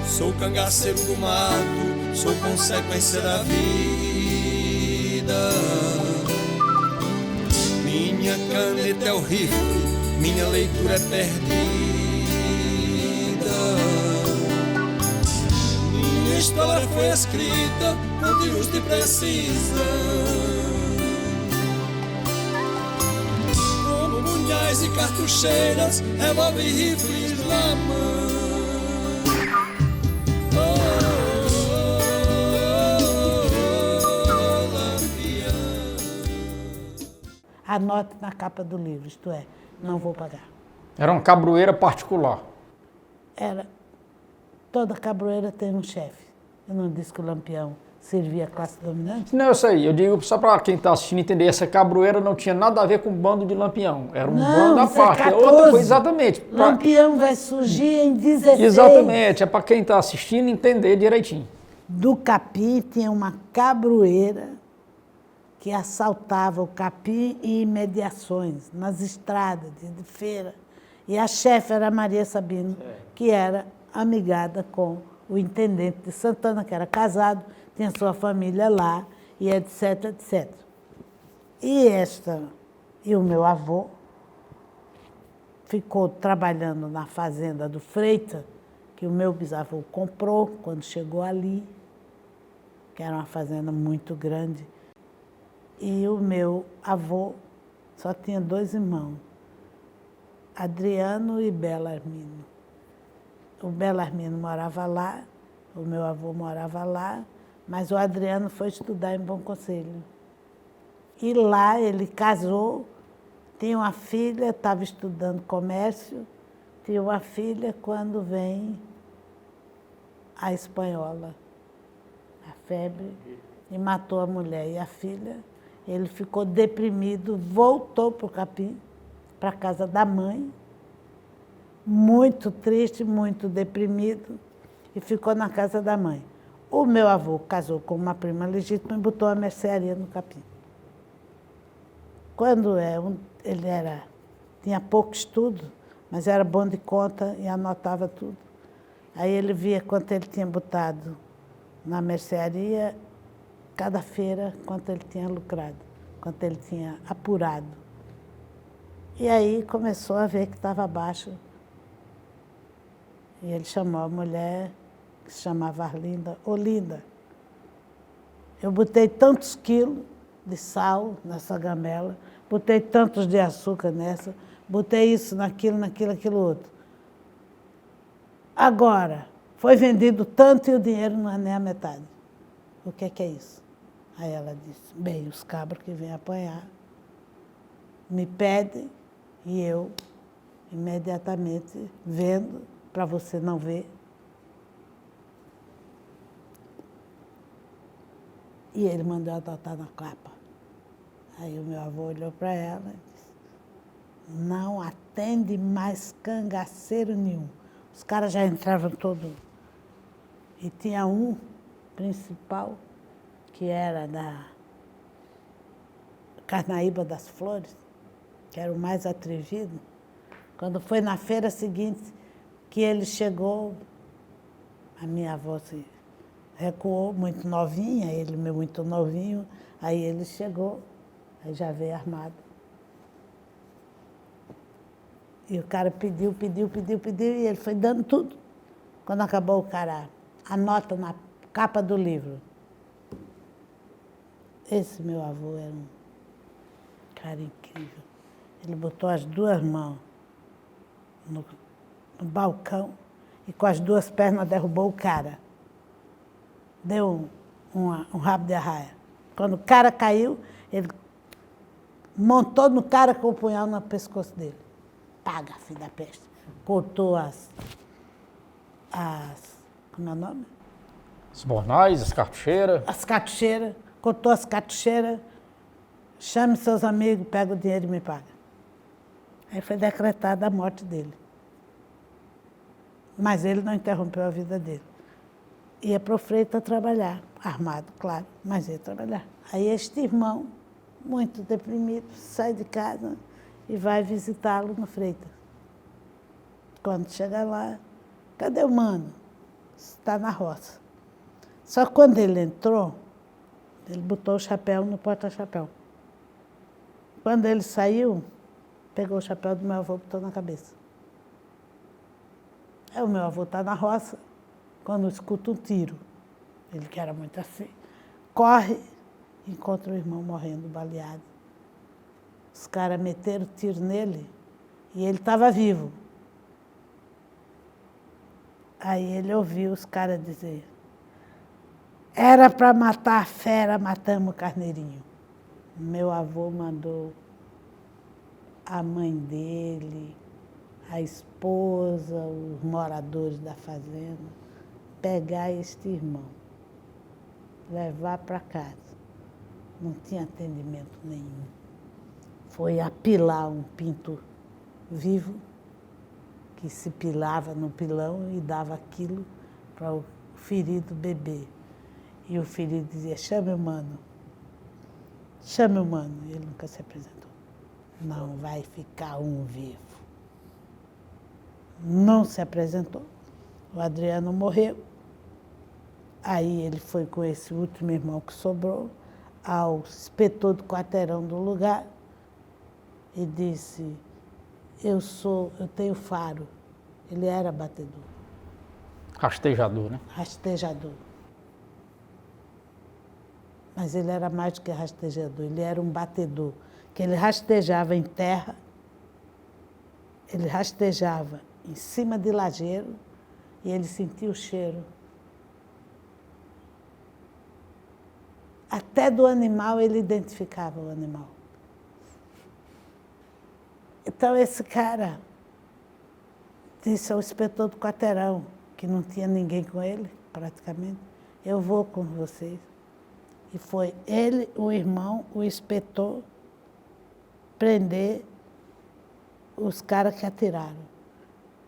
Sou cangaceiro do mato, sou consequência da vida. Minha caneta é o rifle, minha leitura é perdida. Minha história foi escrita com tiros de precisão, com punhais e cartucheiras, revólver e rifles na mão. Anote na capa do livro, isto é, não vou pagar. Era uma cabroeira particular. Era. Toda cabroeira tem um chefe. Eu não disse que o Lampião servia a classe dominante? Não, eu sei. Eu digo só para quem está assistindo entender, essa cabroeira não tinha nada a ver com o bando de Lampião. Era um bando à parte. É outra coisa, exatamente. Lampião vai surgir em 16. Exatamente. É para quem está assistindo entender direitinho. Do Capim tinha uma cabroeira que assaltava o Capim e imediações, nas estradas de feira. E a chefe era Maria Sabino, que era amigada com o intendente de Santana, que era casado, tinha sua família lá, e etc, etc. E o meu avô ficou trabalhando na fazenda do Freitas, que o meu bisavô comprou quando chegou ali, que era uma fazenda muito grande. E o meu avô só tinha 2 irmãos, Adriano e Belarmino. O Belarmino morava lá, o meu avô morava lá, mas o Adriano foi estudar em Bom Conselho. E lá ele casou, tinha uma filha, estava estudando comércio, tinha uma filha quando vem a espanhola, a febre, e matou a mulher e a filha. Ele ficou deprimido, voltou para o Capim, para a casa da mãe, muito triste, muito deprimido, e ficou na casa da mãe. O meu avô casou com uma prima legítima e botou a mercearia no Capim. Quando ele tinha pouco estudo, mas era bom de conta e anotava tudo. Aí ele via quanto ele tinha botado na mercearia, cada feira, quanto ele tinha lucrado, quanto ele tinha apurado. E aí começou a ver que estava baixo. E ele chamou a mulher, que se chamava Arlinda, Olinda. Eu botei tantos quilos de sal nessa gamela, botei tantos de açúcar nessa, botei isso, naquilo, aquilo outro. Agora, foi vendido tanto e o dinheiro não é nem a metade. O que é isso? Aí ela disse, bem, os cabras que vêm apanhar me pedem e eu imediatamente vendo, para você não ver. E ele mandou adotar na capa. Aí o meu avô olhou para ela e disse, não atende mais cangaceiro nenhum. Os caras já entravam todos. E tinha um principal, que era da Carnaíba das Flores, que era o mais atrevido. Quando foi na feira seguinte que ele chegou, a minha avó se recuou, muito novinha, ele muito novinho, aí ele chegou, aí já veio armado. E o cara pediu, e ele foi dando tudo. Quando acabou, o cara anota na capa do livro. Esse meu avô era um cara incrível. Ele botou as 2 mãos no balcão e com as 2 pernas derrubou o cara. Deu um rabo de arraia. Quando o cara caiu, ele montou no cara com o punhal no pescoço dele. Paga, filho da peste. Cortou como é o nome? Os bornais, as cartucheiras. As cartucheiras. Cortou as cartucheiras. Chame seus amigos, pega o dinheiro e me paga. Aí foi decretada a morte dele. Mas ele não interrompeu a vida dele. Ia para o Freitas trabalhar, armado, claro, mas ia trabalhar. Aí este irmão, muito deprimido, sai de casa e vai visitá-lo no Freitas. Quando chega lá, cadê o mano? Está na roça. Só que quando ele entrou, ele botou o chapéu no porta-chapéu. Quando ele saiu, pegou o chapéu do meu avô e botou na cabeça. Aí o meu avô está na roça, quando escuta um tiro, ele que era muito assim, corre e encontra o irmão morrendo, baleado. Os caras meteram tiro nele e ele estava vivo. Aí ele ouviu os caras dizer, era para matar a fera, matamos o carneirinho. Meu avô mandou a mãe dele, a esposa, os moradores da fazenda, pegar este irmão, levar para casa. Não tinha atendimento nenhum. Foi apilar um pinto vivo, que se pilava no pilão e dava aquilo para o ferido beber. E o ferido dizia, chame o mano. Chame o mano. E ele nunca se apresentou. Não vai ficar um vivo. Não se apresentou. O Adriano morreu. Aí ele foi com esse último irmão que sobrou ao inspetor do quarteirão do lugar e disse, eu tenho faro. Ele era batedor. Rastejador, né? Rastejador. Mas ele era mais do que rastejador, ele era um batedor, que ele rastejava em terra, ele rastejava em cima de lajeiro e ele sentia o cheiro. Até do animal ele identificava o animal. Então esse cara disse ao inspetor do quarteirão, que não tinha ninguém com ele, praticamente, eu vou com vocês. E foi ele, o irmão, o inspetor, prender os caras que atiraram.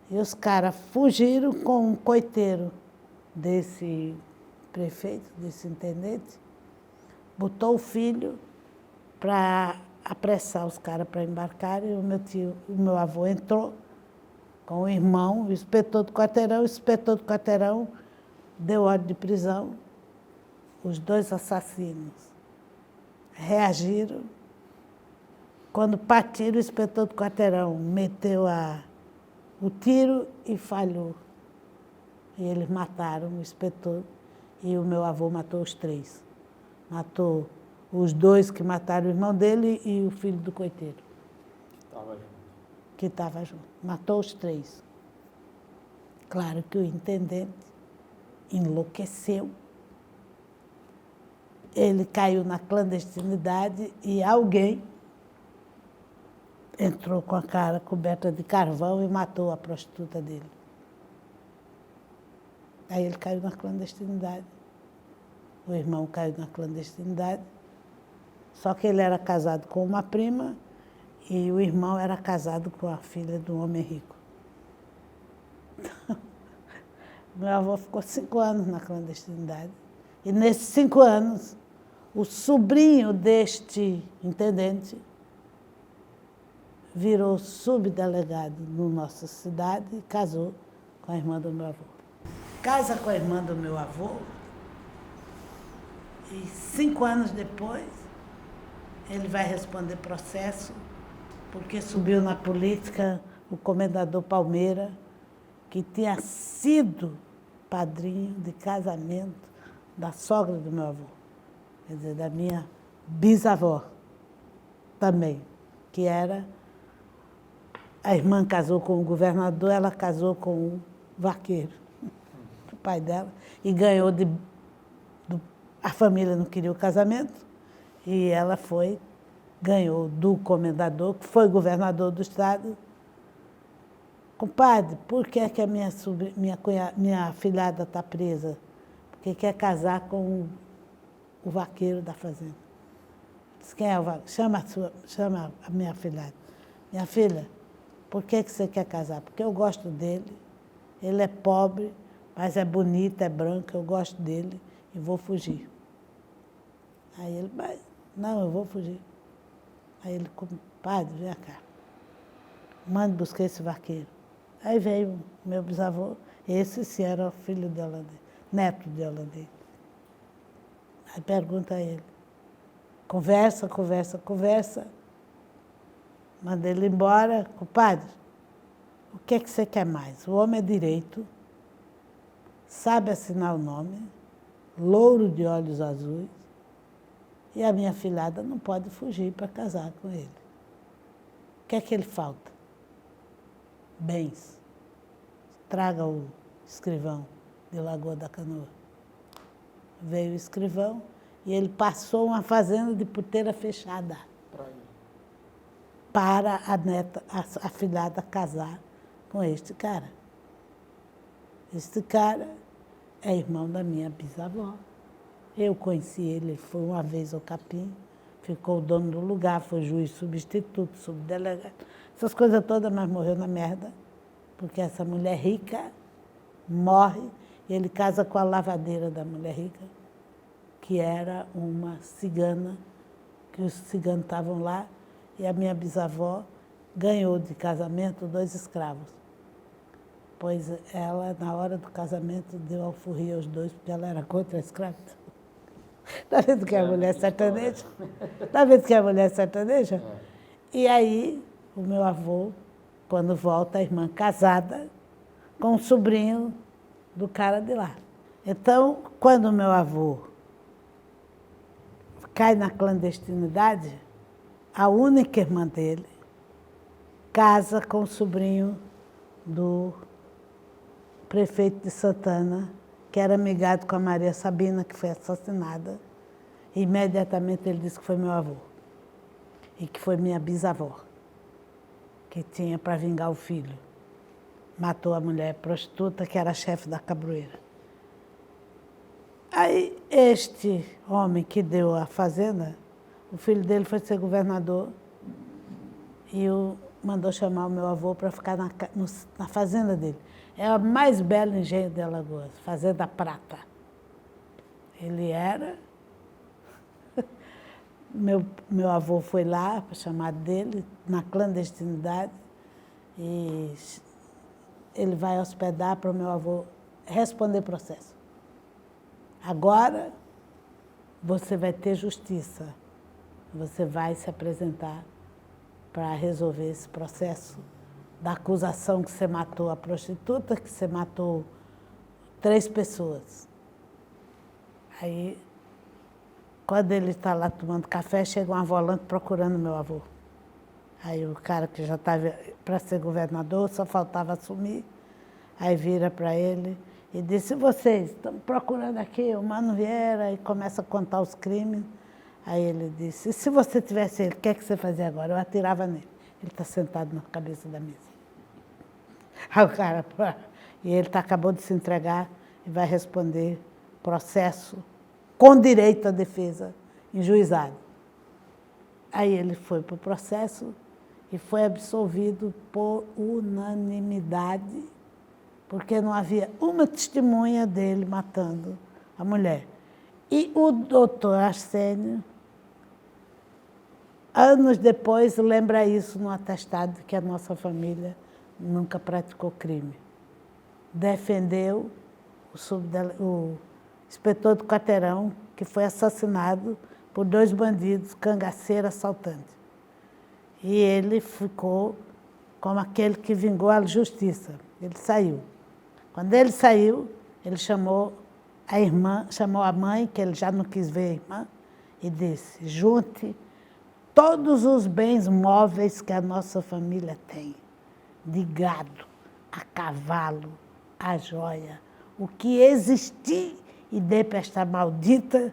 E os caras fugiram com um coiteiro desse prefeito, desse intendente, botou o filho para apressar os caras para embarcar e o meu avô entrou com o irmão, o inspetor do quarteirão deu ordem de prisão. Os dois assassinos reagiram. Quando partiram, o inspetor do quarteirão meteu o tiro e falhou. E eles mataram o inspetor e o meu avô matou os 3. Matou os 2 que mataram o irmão dele e o filho do coiteiro. Que estava junto. Matou os 3. Claro que o intendente enlouqueceu. Ele caiu na clandestinidade e alguém entrou com a cara coberta de carvão e matou a prostituta dele. Aí ele caiu na clandestinidade. O irmão caiu na clandestinidade. Só que ele era casado com uma prima e o irmão era casado com a filha de um homem rico. Então, meu avô ficou 5 anos na clandestinidade. E nesses 5 anos, o sobrinho deste intendente virou subdelegado na nossa cidade e casou com a irmã do meu avô. Casa com a irmã do meu avô e 5 anos depois ele vai responder processo porque subiu na política o comendador Palmeira, que tinha sido padrinho de casamento da sogra do meu avô, quer dizer, da minha bisavó também, que era... A irmã casou com o governador, ela casou com o vaqueiro, o pai dela, e ganhou a família não queria o casamento, e ela ganhou do comendador, que foi governador do estado. Compadre, por que é que a minha afilhada está presa? Porque quer casar com o vaqueiro da fazenda. Disse, quem é o vaqueiro? Chama a minha afilhada. Minha filha, por que você quer casar? Porque eu gosto dele, ele é pobre, mas é bonito, é branco, eu gosto dele e vou fugir. Aí ele, mas, não, eu vou fugir. Aí ele, padre, vem cá, manda buscar esse vaqueiro. Aí veio meu bisavô, esse sim era o filho de holandês, neto de holandês. Aí pergunta a ele, conversa, manda ele embora, compadre, o que é que você quer mais? O homem é direito, sabe assinar o nome, louro de olhos azuis, e a minha filhada não pode fugir para casar com ele. O que é que ele falta? Bens. Traga o escrivão de Lagoa da Canoa. Veio o escrivão e ele passou uma fazenda de porteira fechada para a neta, a filhada casar com este cara. Este cara é irmão da minha bisavó. Eu conheci ele foi uma vez ao Capim, ficou o dono do lugar, foi juiz substituto, subdelegado, essas coisas todas, mas morreu na merda, porque essa mulher rica morre e ele casa com a lavadeira da mulher rica, que era uma cigana, que os ciganos estavam lá, e a minha bisavó ganhou de casamento 2 escravos. Pois ela, na hora do casamento, deu alforria aos 2, porque ela era contra a escravidão. Está vendo que é a mulher sertaneja? Está vendo que é a mulher sertaneja? E aí, o meu avô, quando volta, a irmã casada com o sobrinho do cara de lá. Então, quando o meu avô cai na clandestinidade, a única irmã dele casa com o sobrinho do prefeito de Santana, que era amigado com a Maria Sabina, que foi assassinada. E imediatamente ele disse que foi meu avô. E que foi minha bisavó, que tinha para vingar o filho. Matou a mulher prostituta, que era chefe da cabroeira. Aí, este homem que deu a fazenda, o filho dele foi ser governador e mandou chamar o meu avô para ficar na fazenda dele. É a mais bela engenho de Alagoas, Fazenda Prata. Ele era... Meu avô foi lá, para chamar dele, na clandestinidade, e ele vai hospedar para o meu avô responder processo. Agora, você vai ter justiça. Você vai se apresentar para resolver esse processo da acusação que você matou a prostituta, que você matou 3 pessoas. Aí, quando ele está lá tomando café, chega uma volante procurando meu avô. Aí o cara que já estava para ser governador, só faltava assumir, aí vira para ele e disse, vocês estão procurando aqui o Mano Vieira, e começa a contar os crimes. Aí ele disse, se você tivesse ele, o que é que você fazia agora? Eu atirava nele. Ele está sentado na cabeça da mesa. Aí o cara, e ele acabou de se entregar e vai responder processo com direito à defesa em juizado. Aí ele foi para o processo e foi absolvido por unanimidade, porque não havia uma testemunha dele matando a mulher. E o doutor Arsênio, anos depois, lembra isso no atestado que a nossa família nunca praticou crime. Defendeu o inspetor do quarteirão, que foi assassinado por 2 bandidos, cangaceiro, assaltante. E ele ficou como aquele que vingou a justiça. Ele saiu. Quando ele saiu, ele chamou a irmã, chamou a mãe, que ele já não quis ver a irmã, e disse, junte todos os bens móveis que a nossa família tem, de gado, a cavalo, a joia, o que existir, e dê para esta maldita,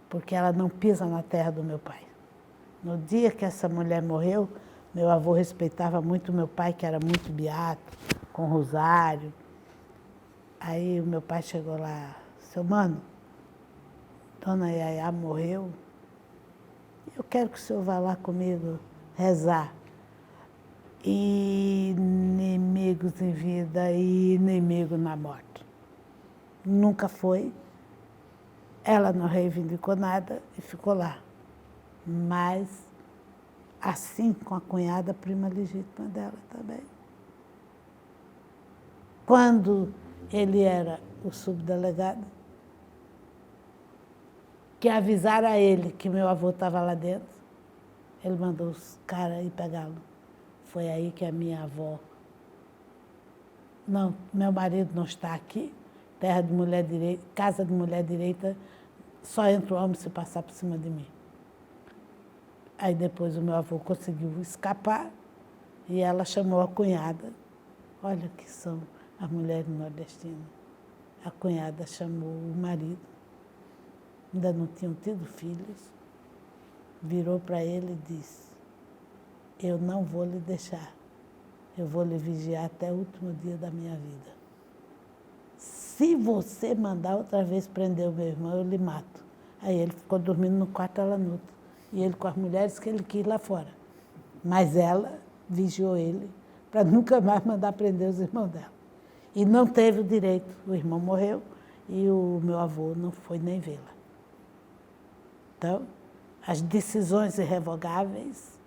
porque ela não pisa na terra do meu pai. No dia que essa mulher morreu, meu avô respeitava muito meu pai, que era muito beato, com rosário. Aí o meu pai chegou lá, seu Mano, Dona Yaya morreu, eu quero que o senhor vá lá comigo rezar. e inimigos em vida e inimigo na morte. Nunca foi. Ela não reivindicou nada e ficou lá. Mas, assim com a cunhada prima legítima dela também. Quando ele era o subdelegado, que avisaram a ele que meu avô estava lá dentro, ele mandou os caras ir pegá-lo. Foi aí que a minha avó... Não, meu marido não está aqui, terra de mulher direita, casa de mulher direita, só entra o homem se passar por cima de mim. Aí depois o meu avô conseguiu escapar e ela chamou a cunhada. Olha que são as mulheres nordestinas. A cunhada chamou o marido, ainda não tinham tido filhos, virou para ele e disse: eu não vou lhe deixar, eu vou lhe vigiar até o último dia da minha vida. Se você mandar outra vez prender o meu irmão, eu lhe mato. Aí ele ficou dormindo no quarto, ela no outro. E ele com as mulheres que ele quis lá fora. Mas ela vigiou ele para nunca mais mandar prender os irmãos dela. E não teve o direito. O irmão morreu e o meu avô não foi nem vê-la. Então, as decisões irrevogáveis,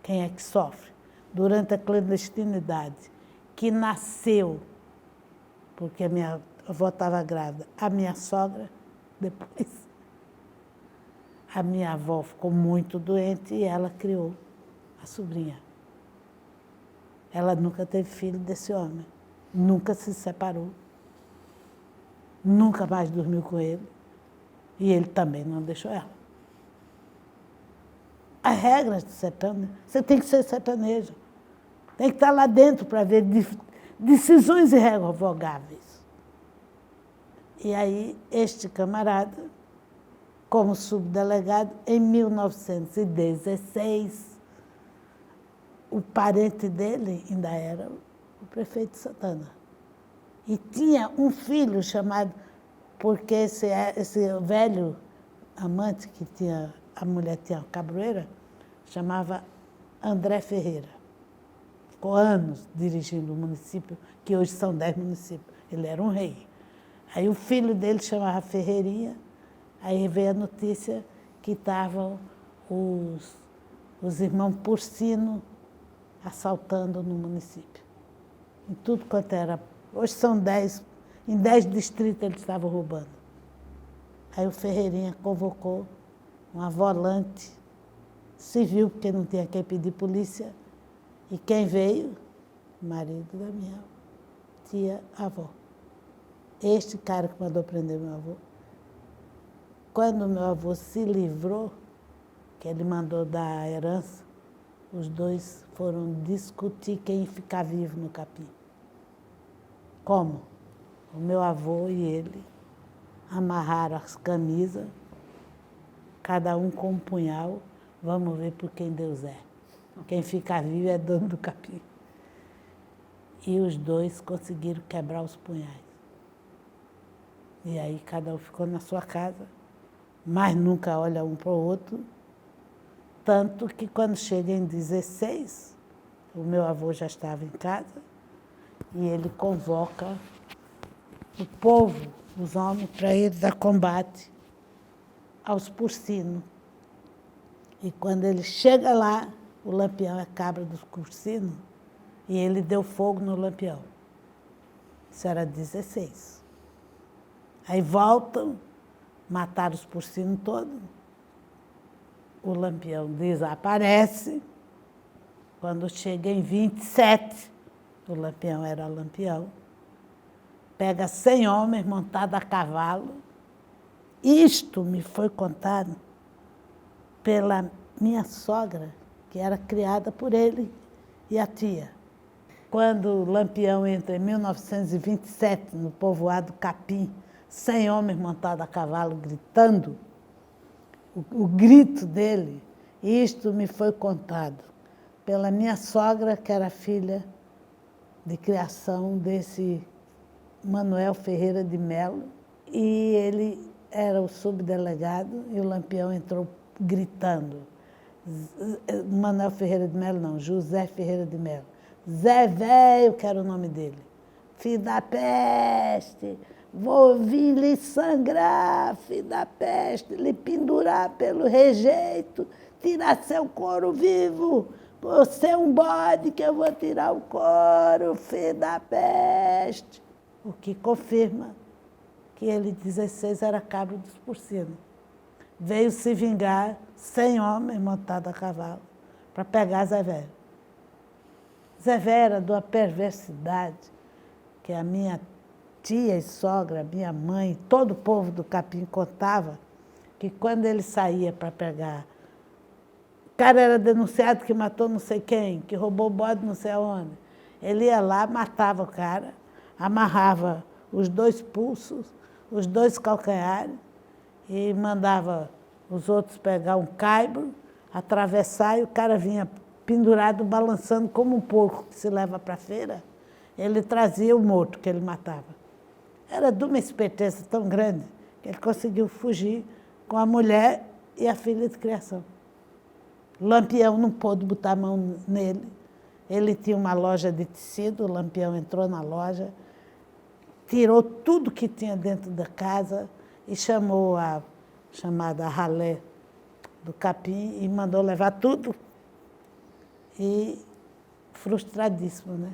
quem é que sofre? Durante a clandestinidade, que nasceu, porque a minha avó estava grávida, a minha sogra, depois, a minha avó ficou muito doente e ela criou a sobrinha. Ela nunca teve filho desse homem, nunca se separou, nunca mais dormiu com ele, e ele também não deixou ela. As regras do sertanejo, você tem que ser sertanejo, tem que estar lá dentro para ver decisões irrevogáveis. E aí, este camarada, como subdelegado, em 1916, o parente dele ainda era o prefeito de Santana. E tinha um filho chamado, porque esse velho amante que tinha, a mulher tinha cabroeira, chamava André Ferreira. Ficou anos dirigindo o município, que hoje são 10 municípios. Ele era um rei. Aí o filho dele chamava Ferreirinha, aí veio a notícia que estavam os irmãos Porcino assaltando no município. Em tudo quanto era. Hoje são 10, em 10 distritos eles estavam roubando. Aí o Ferreirinha convocou uma volante civil, porque não tinha quem pedir polícia, e quem veio? O marido da minha tia-avó. Este cara que mandou prender meu avô. Quando meu avô se livrou, que ele mandou dar a herança, os dois foram discutir quem ia ficar vivo no capim. Como? O meu avô e ele amarraram as camisas, cada um com um punhal, vamos ver por quem Deus é. Quem ficar vivo é dono do capim. E os dois conseguiram quebrar os punhais. E aí cada um ficou na sua casa, mas nunca olha um para o outro. Tanto que quando chega em 16, o meu avô já estava em casa, e ele convoca o povo, os homens, para ir dar combate aos porcinos. E quando ele chega lá, o Lampião é cabra dos porcinos, e ele deu fogo no Lampião. Isso era 16. Aí voltam, mataram os porcinos todos. O Lampião desaparece. Quando chega em 27, o Lampião era Lampião, pega 100 homens montados a cavalo. Isto me foi contado pela minha sogra, que era criada por ele e a tia. Quando o Lampião entra em 1927 no povoado Capim, 100 homens montados a cavalo gritando, o grito dele, isto me foi contado pela minha sogra, que era filha de criação desse Manuel Ferreira de Melo, e ele era o subdelegado, e o Lampião entrou gritando. Manuel Ferreira de Melo não, José Ferreira de Melo. Zé Velho, que era o nome dele. Filho da peste, vou vir lhe sangrar, filho da peste, lhe pendurar pelo rejeito, tirar seu couro vivo. Você é um bode que eu vou tirar o couro, filho da peste. O que confirma que ele, 16, era cabra dos porcinos. Veio se vingar 100 homens montados a cavalo para pegar Zé Velho. Zé Velho era de uma perversidade que a minha tia e sogra, minha mãe, todo o povo do Capim contava que quando ele saía para pegar, o cara era denunciado que matou não sei quem, que roubou bode não sei aonde. Ele ia lá, matava o cara, amarrava os 2 pulsos, os 2 calcanhares e mandava os outros pegar um caibro, atravessar e o cara vinha pendurado, balançando como um porco que se leva para a feira. Ele trazia o morto que ele matava. Era de uma esperteza tão grande que ele conseguiu fugir com a mulher e a filha de criação. Lampião não pôde botar a mão nele. Ele tinha uma loja de tecido, o Lampião entrou na loja, tirou tudo que tinha dentro da casa e chamou a chamada ralé do Capim e mandou levar tudo. E frustradíssimo, né?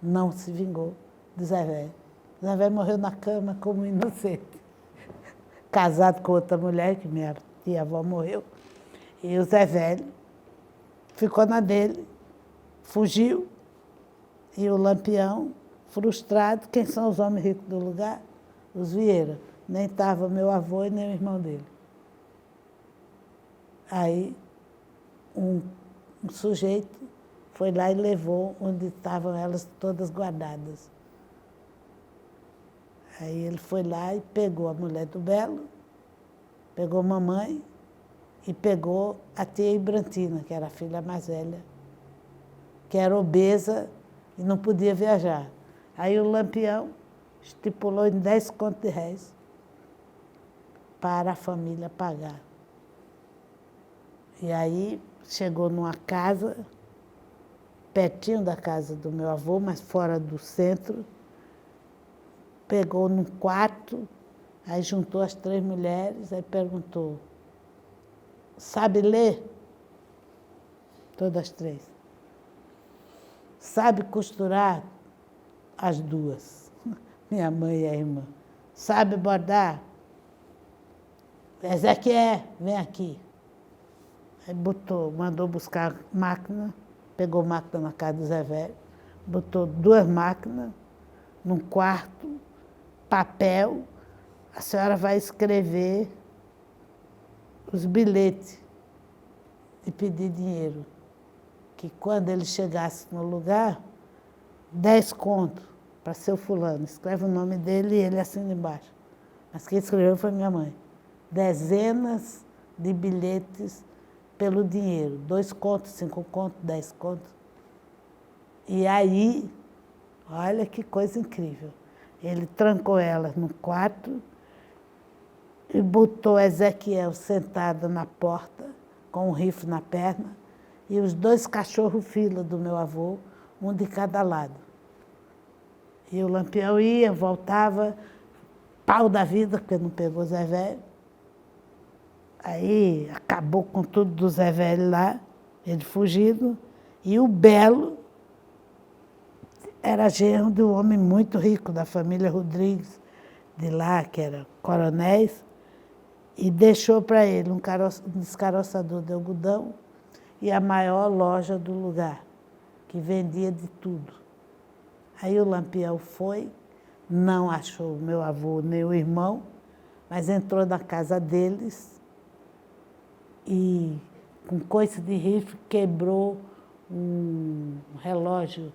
Não se vingou de Zé Velho. Zé Velho morreu na cama como inocente. Casado com outra mulher, que minha tia-avó morreu. E o Zé Velho ficou na dele, fugiu. E o Lampião, frustrado, quem são os homens ricos do lugar? Os Vieira. Nem estava meu avô e nem o irmão dele. Aí, um sujeito foi lá e levou onde estavam elas todas guardadas. Aí ele foi lá e pegou a mulher do Belo, pegou a mamãe e pegou a tia Ibrantina, que era a filha mais velha, que era obesa e não podia viajar. Aí o Lampião estipulou em 10 contos de réis para a família pagar. E aí chegou numa casa, pertinho da casa do meu avô, mas fora do centro, pegou num quarto, aí juntou as 3 mulheres, aí perguntou, sabe ler? Todas as 3. Sabe costurar? As 2, minha mãe e a irmã. Sabe bordar? Ezequiel, vem aqui. Aí mandou buscar máquina, pegou máquina na casa do Zé Velho, botou 2 máquinas num quarto, papel, a senhora vai escrever os bilhetes de pedir dinheiro, que quando ele chegasse no lugar, 10 contos para seu fulano, escreve o nome dele e ele assina embaixo. Mas quem escreveu foi minha mãe. Dezenas de bilhetes pelo dinheiro, 2 contos, 5 contos, 10 contos. E aí, olha que coisa incrível. Ele trancou elas no quarto e botou Ezequiel sentado na porta, com um rifle na perna, e os 2 cachorros fila do meu avô, um de cada lado. E o Lampião ia, voltava, pau da vida, porque não pegou Zé Velho. Aí acabou com tudo do Zé Velho lá, ele fugido, e o Belo era genro de um homem muito rico, da família Rodrigues, de lá, que era coronéis, e deixou para ele um descaroçador de algodão e a maior loja do lugar, que vendia de tudo. Aí o Lampião foi, não achou o meu avô nem o irmão, mas entrou na casa deles e, com coice de rifle, quebrou um relógio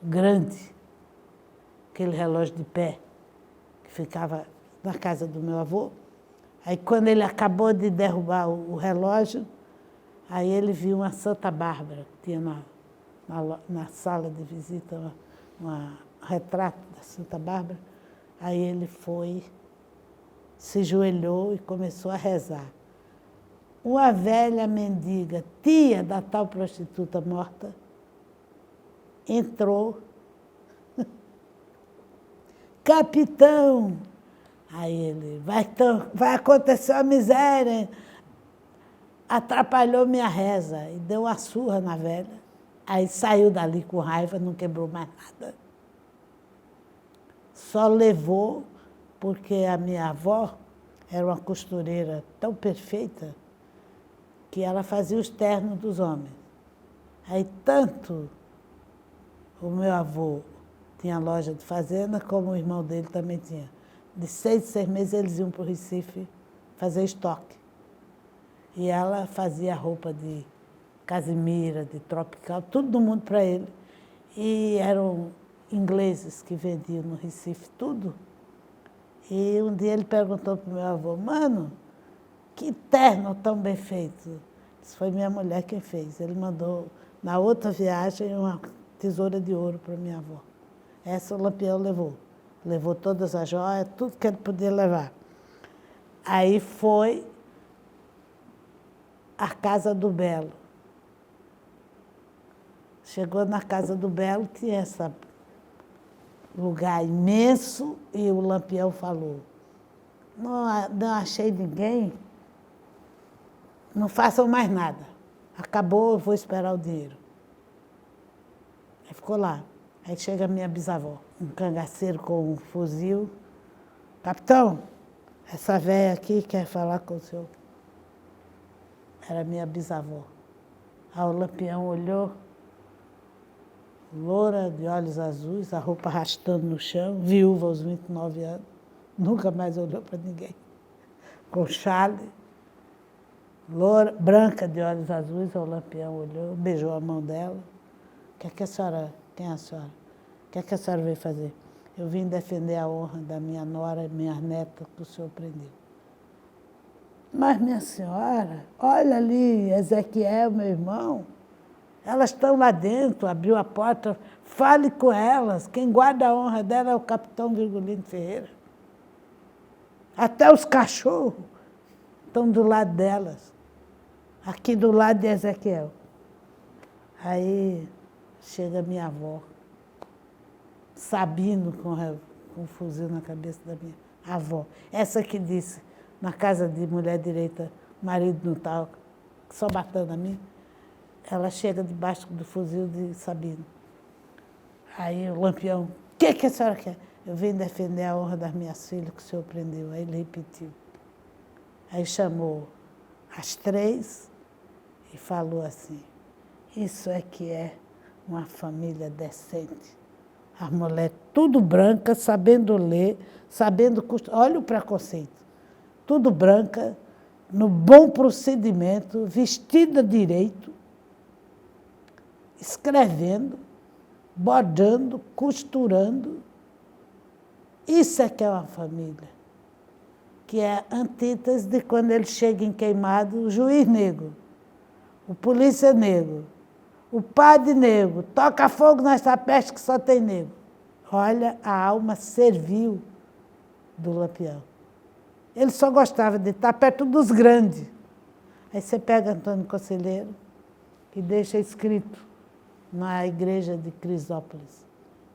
grande, aquele relógio de pé, que ficava na casa do meu avô. Aí, quando ele acabou de derrubar o relógio, aí ele viu uma Santa Bárbara, que tinha na sala de visita um retrato da Santa Bárbara. Aí ele foi, se ajoelhou e começou a rezar. Uma velha mendiga, tia da tal prostituta morta, entrou. Capitão! Aí ele, vai acontecer uma miséria. Atrapalhou minha reza e deu uma surra na velha. Aí saiu dali com raiva, não quebrou mais nada. Só levou porque a minha avó era uma costureira tão perfeita que ela fazia os ternos dos homens. Aí tanto o meu avô tinha loja de fazenda, como o irmão dele também tinha. De 6 em 6 meses eles iam para o Recife fazer estoque. E ela fazia roupa de casimira, de tropical, tudo do mundo para ele. E eram ingleses que vendiam no Recife tudo. E um dia ele perguntou para o meu avô, mano, que terno tão bem feito. Isso foi minha mulher quem fez. Ele mandou, na outra viagem, uma tesoura de ouro para minha avó. Essa o Lampião levou. Levou todas as joias, tudo que ele podia levar. Aí foi a Casa do Belo. Chegou na Casa do Belo, tinha esse lugar imenso, e o Lampião falou, não achei ninguém, não façam mais nada. Acabou, eu vou esperar o dinheiro. Aí ficou lá. Aí chega a minha bisavó, um cangaceiro com um fuzil. Capitão, essa velha aqui quer falar com o senhor. Era minha bisavó. Aí o Lampião olhou, loura, de olhos azuis, a roupa arrastando no chão, viúva aos 29 anos, nunca mais olhou para ninguém. Com chale, loura, branca de olhos azuis, o Lampião olhou, beijou a mão dela. O que a senhora, quem é a senhora? O que a senhora veio fazer? Eu vim defender a honra da minha nora e minhas netas que o senhor prendeu. Mas, minha senhora, olha ali, Ezequiel, meu irmão, elas estão lá dentro, abriu a porta, fale com elas, quem guarda a honra dela é o capitão Virgulino Ferreira. Até os cachorros estão do lado delas, aqui do lado de Ezequiel. Aí chega minha avó, Sabino com um fuzil na cabeça da minha avó. Essa que disse, na casa de mulher direita, marido não está, só batendo a mim. Ela chega debaixo do fuzil de Sabino. Aí o Lampião, o que a senhora quer? Eu vim defender a honra das minhas filhas que o senhor prendeu. Aí ele repetiu. Aí chamou as 3 e falou assim, isso é que é uma família decente. As mulheres tudo branca, sabendo ler, sabendo costurar. Olha o preconceito. Tudo branca, no bom procedimento, vestida direito, escrevendo, bordando, costurando. Isso é que é uma família. Que é a antítese de quando ele chega em Queimado, o juiz negro, o polícia negro, o padre negro, toca fogo nessa peste que só tem negro. Olha, a alma servil do Lampião. Ele só gostava de estar perto dos grandes. Aí você pega Antônio Conselheiro e deixa escrito na igreja de Crisópolis,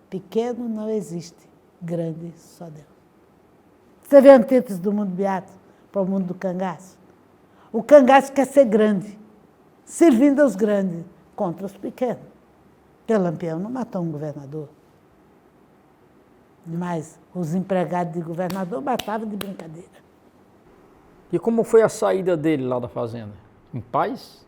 pequeno não existe, grande só Deus. Você vê a antítese do mundo beato para o mundo do cangaço? O cangaço quer ser grande, servindo aos grandes contra os pequenos. Porque o Lampião não matou um governador. Mas os empregados de governador matavam de brincadeira. E como foi a saída dele lá da fazenda? Em paz?